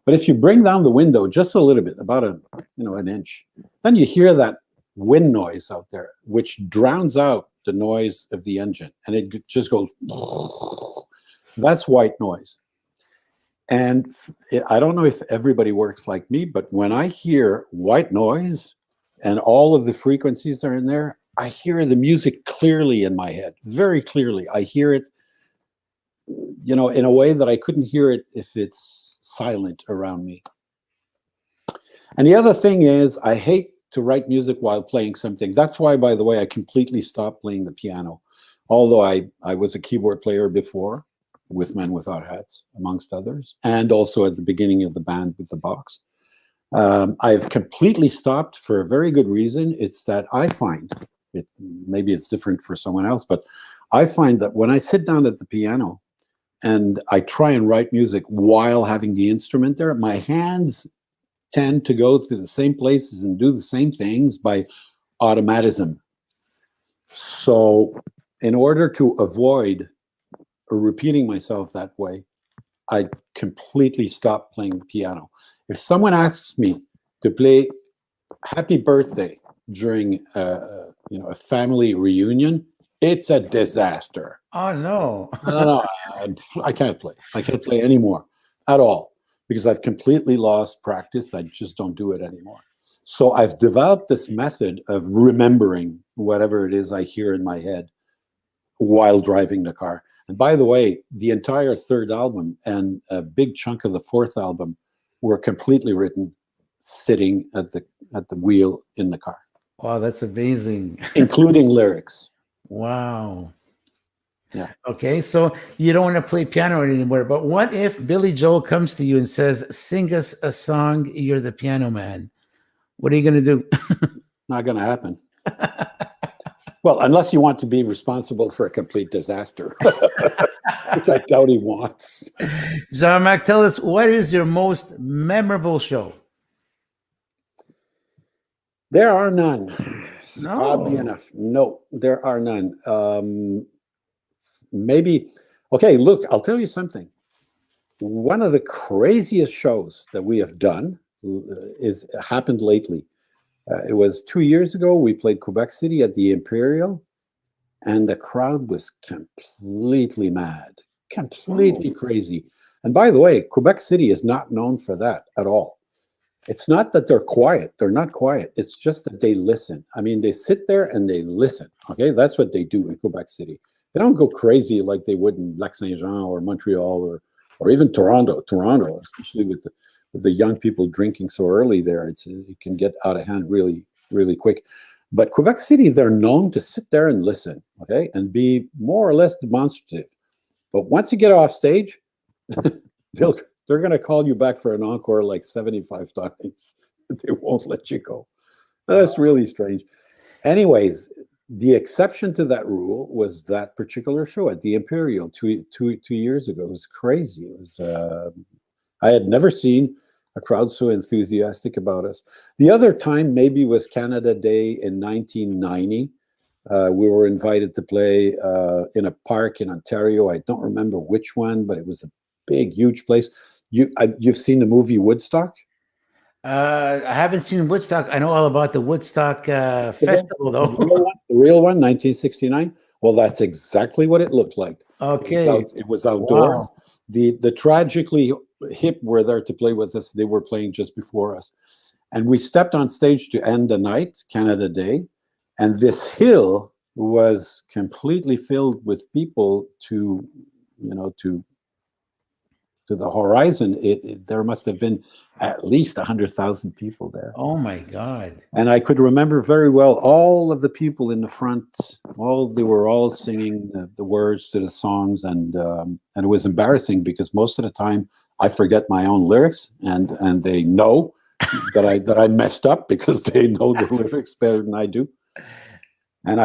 But if you bring down the window just a little bit, about an inch, then you hear that wind noise out there, which drowns out the noise of the engine, and it just goes. That's white noise. And I don't know if everybody works like me, but when I hear white noise and all of the frequencies are in there, I hear the music clearly in my head, very clearly. I hear it, in a way that I couldn't hear it if it's silent around me. And the other thing is, I hate to write music while playing something. That's why, by the way, I completely stopped playing the piano. Although I was a keyboard player before, with Men Without Hats, amongst others, and also at the beginning of the band with the Box. I've completely stopped for a very good reason. It's that I find, maybe it's different for someone else, but I find that when I sit down at the piano and I try and write music while having the instrument there, my hands tend to go to the same places and do the same things by automatism. So in order to avoid repeating myself that way, I completely stopped playing the piano. if someone asks me to play Happy Birthday during a family reunion, it's a disaster. Oh no. No, I can't play. I can't play anymore at all because I've completely lost practice. I just don't do it anymore. So I've developed this method of remembering whatever it is I hear in my head while driving the car. And by the way, the entire third album and a big chunk of the fourth album were completely written sitting at the wheel in the car. Wow, that's amazing. Including lyrics. Wow. Yeah. Okay, so you don't want to play piano anymore, but what if Billy Joel comes to you and says, sing us a song, you're the piano man? What are you going to do? Not going to happen. Well, unless you want to be responsible for a complete disaster, which I doubt he wants. Jean-Marc, tell us, what is your most memorable show? There are none. No. Oddly enough. No, there are none. Maybe, okay, look, I'll tell you something. One of the craziest shows that we have done happened lately. It was 2 years ago. We played Quebec City at the Imperial, and the crowd was completely mad, completely crazy. And by the way, Quebec City is not known for that at all. It's not that they're quiet. They're not quiet. It's just that they listen. I mean, they sit there and they listen. Okay, that's what they do in Quebec City. They don't go crazy like they would in Lac-Saint-Jean or Montreal or even Toronto. Toronto, especially with the young people drinking so early there, it can get out of hand really, really quick. But Quebec City, they're known to sit there and listen, okay, and be more or less demonstrative. But once you get off stage, they're going to call you back for an encore like 75 times. They won't let you go. That's really strange. Anyways, the exception to that rule was that particular show at the Imperial two years ago. It was crazy. It was I had never seen a crowd so enthusiastic about us. The other time maybe was Canada Day in 1990. We were invited to play in a park in Ontario. I don't remember which one, but it was a big, huge place. You've seen the movie Woodstock? I haven't seen Woodstock. I know all about the Woodstock festival, though. The real one, 1969. Well, that's exactly what it looked like. Okay. It was outdoors. Wow. The Tragically Hip were there to play with us. They were playing just before us. And we stepped on stage to end the night, Canada Day. And this hill was completely filled with people to the horizon. There must have been at least 100,000 people there. Oh my God. And I could remember very well all of the people in the front, they were all singing the words to the songs, and it was embarrassing because most of the time I forget my own lyrics, and they know that I messed up because they know the lyrics better than I do. And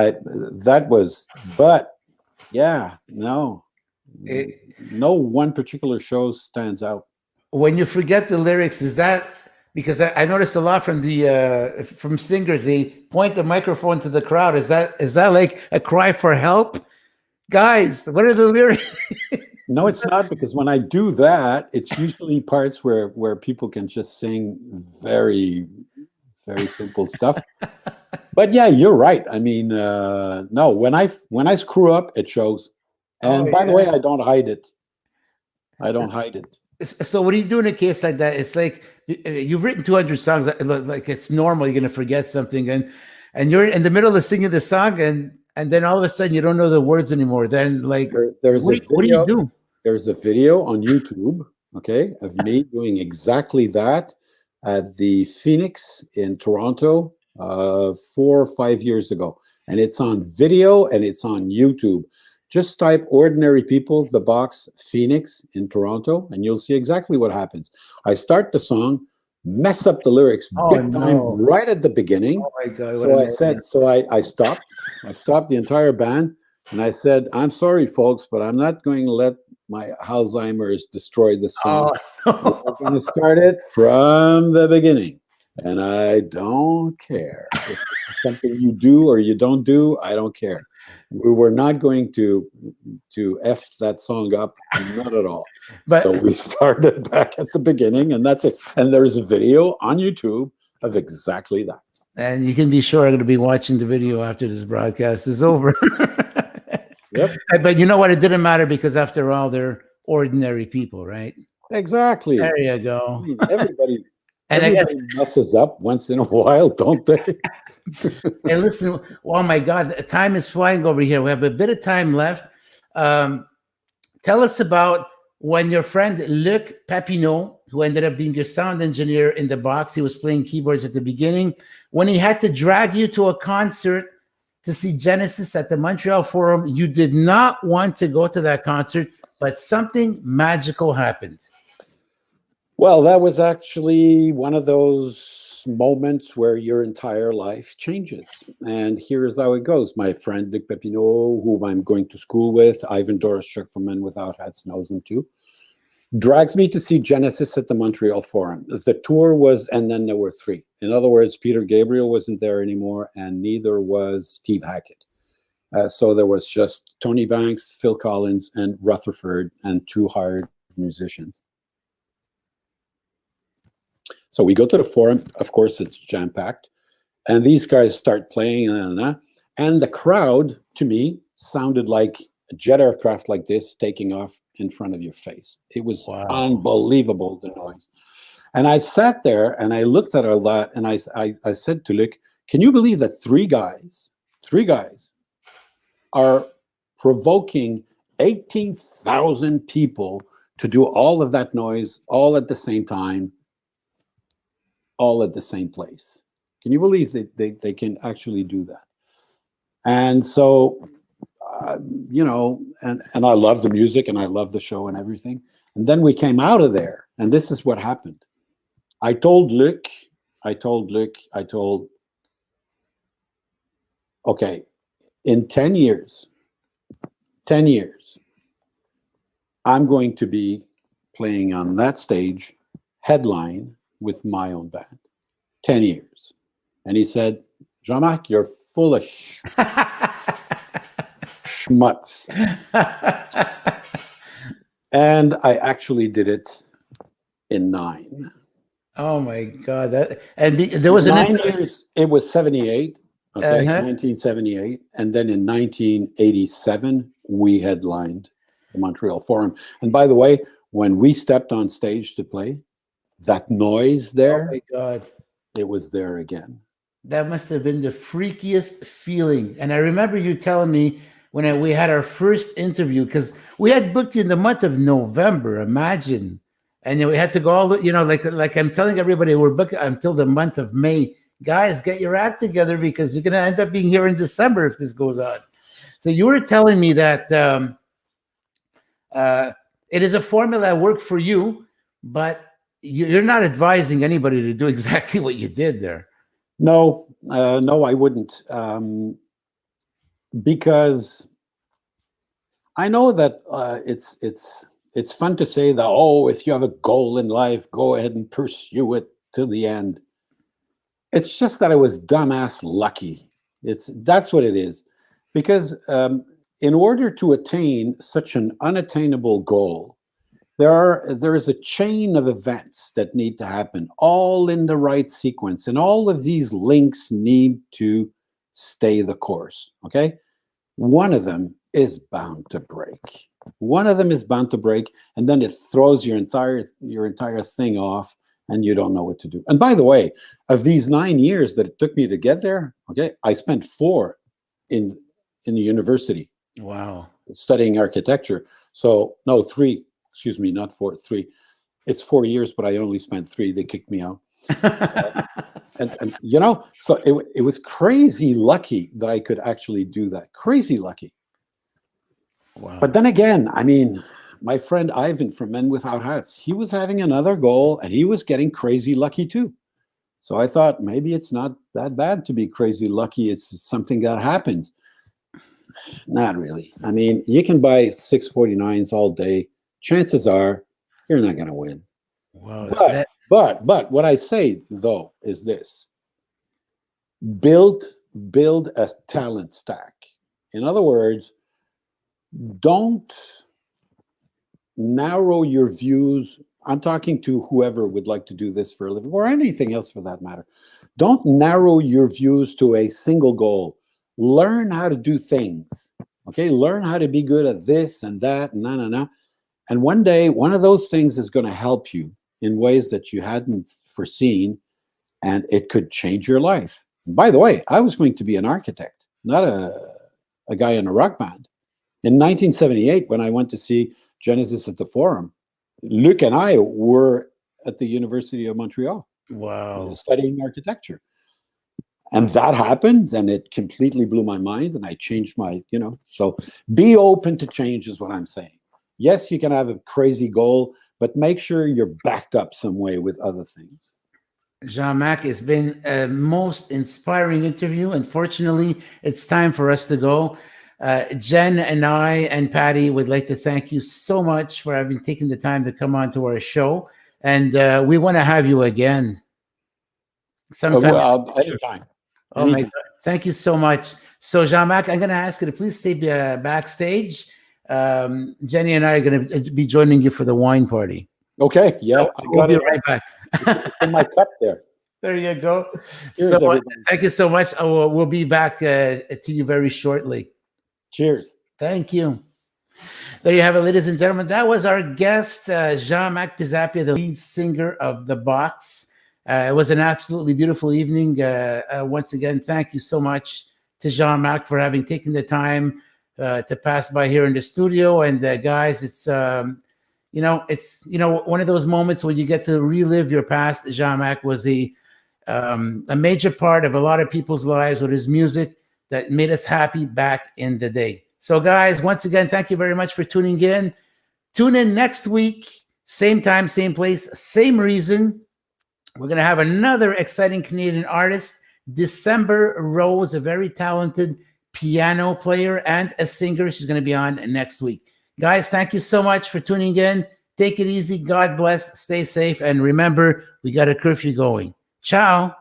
no one particular show stands out. When you forget the lyrics, is that because I noticed a lot from from singers, they point the microphone to the crowd. Is that like a cry for help? Guys, what are the lyrics? No, it's not, because when I do that, it's usually parts where people can just sing very, very simple stuff. But yeah, you're right. I mean, no, when I screw up, it shows. And by the way, I don't hide it. I don't hide it. So what do you do in a case like that? It's like you've written 200 songs. Like it's normal. You're going to forget something, and you're in the middle of singing the song, and then all of a sudden you don't know the words anymore. Then like, what do you do? There's a video on YouTube, okay, of me doing exactly that at the Phoenix in Toronto 4 or 5 years ago, and it's on video and it's on YouTube. Just type Ordinary People, the box, Phoenix in Toronto, and you'll see exactly what happens. I start the song, mess up the lyrics big time right at the beginning. Oh my God! I stopped. I stopped the entire band, and I said, "I'm sorry, folks, but I'm not going to let my Alzheimer's destroy the song. I'm going to start it from the beginning, and I don't care if it's something you do or you don't do. I don't care." We were not going to F that song up, not at all. But So we started back at the beginning, and that's it. And there's a video on YouTube of exactly that. and you can be sure I'm going to be watching the video after this broadcast is over. Yep. But you know what? It didn't matter because after all, they're ordinary people, right? Exactly. There you I go. mean, everybody And I guess, messes up once in a while, don't they? hey, listen, oh my God, time is flying over here. We have a bit of time left. Tell us about when your friend Luc Papineau, who ended up being your sound engineer in the box, he was playing keyboards at the beginning, when he had to drag you to a concert to see Genesis at the Montreal Forum. You did not want to go to that concert, but something magical happened. Well, that was actually one of those moments where your entire life changes. And here's how it goes. My friend Luc Papineau, whom I'm going to school with, Ivan Doroschuk from Men Without Hats knows him too, drags me to see Genesis at the Montreal Forum. The tour was, and then there were three. In other words, Peter Gabriel wasn't there anymore, and neither was Steve Hackett. So there was just Tony Banks, Phil Collins, and Rutherford, and two hired musicians. So we go to the Forum. Of course, it's jam-packed. And these guys start playing, and the crowd, to me, sounded like a jet aircraft like this taking off in front of your face. It was unbelievable, the noise. And I sat there, and I looked at all that, and I said to Luc, can you believe that three guys are provoking 18,000 people to do all of that noise, all at the same time, all at the same place? Can you believe that they can actually do that? And so, you know, and I love the music and I love the show and everything. And then we came out of there, and this is what happened. I told Luc, okay, in 10 years, I'm going to be playing on that stage, headline, with my own band. 10 years. And he said, Jean-Marc, you're full of schmutz. And I actually did it in 9. Oh my God. There was 9 years, it was 78, okay, 1978. And then in 1987, we headlined the Montreal Forum. And by the way, when we stepped on stage to play, that noise there, oh my God, it was there again. That must have been the freakiest feeling. And I remember you telling me when we had our first interview, because we had booked you in the month of November, imagine. And we had to go all the, you know, like I'm telling everybody, we're booked until the month of May. Guys, get your act together because you're going to end up being here in December if this goes on. So you were telling me that it is a formula that worked for you, but you're not advising anybody to do exactly what you did there. No, I wouldn't. Because I know that it's fun to say that, oh, if you have a goal in life, go ahead and pursue it to the end. It's just that I was dumbass lucky. That's what it is. Because in order to attain such an unattainable goal, there is a chain of events that need to happen, all in the right sequence. And all of these links need to stay the course, okay? One of them is bound to break. And then it throws your entire thing off, and you don't know what to do. And by the way, of these 9 years that it took me to get there, okay, I spent 4 in the university. Wow. Studying architecture. So, no, 3. Excuse me, not 4, 3. It's 4 years, but I only spent 3. They kicked me out. And you know, so it was crazy lucky that I could actually do that. Crazy lucky. Wow. But then again, I mean, my friend Ivan from Men Without Hats, he was having another goal and he was getting crazy lucky too. So I thought maybe it's not that bad to be crazy lucky. It's something that happens. Not really. I mean, you can buy 649s all day. Chances are you're not going to win. Wow. But what I say though is this: build a talent stack. In other words, don't narrow your views. I'm talking to whoever would like to do this for a living, or anything else for that matter. Don't narrow your views to a single goal. Learn how to do things. Okay, learn how to be good at this and that and na. And one day, one of those things is going to help you in ways that you hadn't foreseen, and it could change your life. And by the way, I was going to be an architect, not a guy in a rock band. In 1978, when I went to see Genesis at the Forum, Luc and I were at the University of Montreal. Wow. Studying architecture. And that happened, and it completely blew my mind, and I changed my, so be open to change is what I'm saying. Yes, you can have a crazy goal, but make sure you're backed up some way with other things. Jean-Marc, it's been a most inspiring interview. Unfortunately, it's time for us to go. Jen and I and Patty would like to thank you so much for having taken the time to come on to our show. And we want to have you again sometime. Anytime. Oh my God. Thank you so much. So Jean-Marc, I'm going to ask you to please stay backstage. Jenny and I are going to be joining you for the wine party. Okay. Yeah. So we'll be right back. It's in my cup there. There you go. Cheers, so thank you so much. We'll be back to you very shortly. Cheers. Thank you. There you have it, ladies and gentlemen. That was our guest, Jean-Marc Pisapia, the lead singer of The Box. It was an absolutely beautiful evening. Once again, thank you so much to Jean-Marc for having taken the time to pass by here in the studio. And guys, it's one of those moments when you get to relive your past. Jean-Marc was a major part of a lot of people's lives with his music that made us happy back in the day. So guys, once again, thank you very much for tuning in. Tune in next week, same time, same place, same reason. We're going to have another exciting Canadian artist, December Rose, a very talented piano player and a singer. She's going to be on next week. Guys, thank you so much for tuning in. Take it easy. God bless. Stay safe. And remember, we got a curfew going. Ciao.